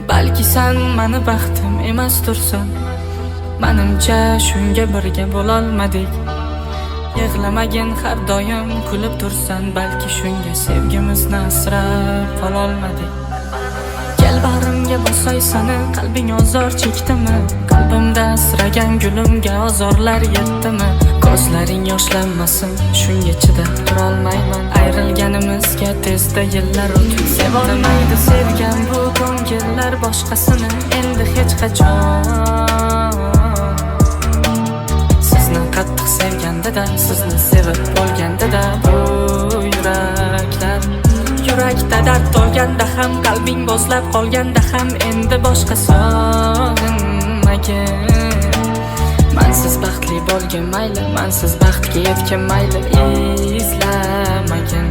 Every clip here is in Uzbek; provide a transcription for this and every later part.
Balki sen meni baxtim emas tursan, menimcha shunga birga bo'lolmadik. Yig'lamagin har doim kulib tursan, balki shunga sevgimizni asrab qololmadik. Kel bag'rimga bosay seni, qalbing ozor chekdimi? Qalbimda asragan gulimga ozorlar yetdimi? Ko'zlaring yoshlanmasin, shunga chidab turolmayman. Ayrilganimizga tezda yillar o'tib, sevolmaydi sevgan bu ko'ngillar boshqasini endi hech qachon. Sizni qattiq sevganda-da, sizni sevib bo'lganda-da bu yurakda dard to'lganda ham, qalbing bo'zlab qolganda ham endi boshqa sog'inmagin. Mansiz baxtli bo'lgin mayli, mansiz baxtga yetgin mayli, izlamagin.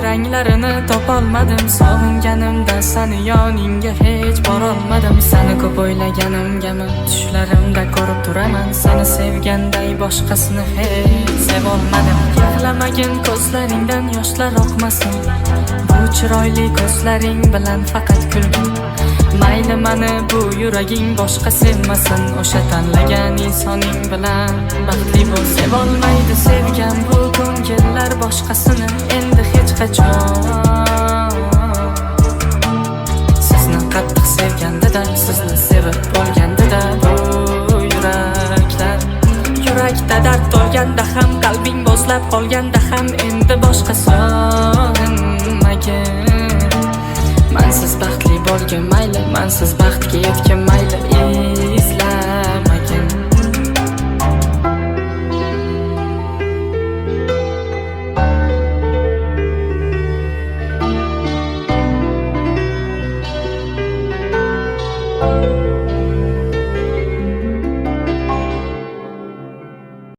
Ranglarini topolmadim, sog'inganimda seni yoningga hech borolmadim. Seni ko'p o'ylaganimgami tushlarimda ko'rib turaman, seni sevganday boshqasini hech sevolmadim. Yig'lamagin ko'zlaringdan yoshlar oqmasin, bu chiroyli ko'zlaring bilan faqat kulgin. Mayli meni bu yuraging boshqa sevmasin, o'sha tanlagan insoning bilan baxtli bo'l. Sevolmaydi sevgan bu ko'ngillar boshqasini endi hech qachon. Sizni qattiq sevganda-da, sizni sevib bo'lganda-da bu yurakda dard to'lganda ham, qalbing bo'zlab qolganda ham endi boshqa sog'inmagin. Mansiz baxtli bo'lgin mayli, mansiz baxtga yetgin mayli,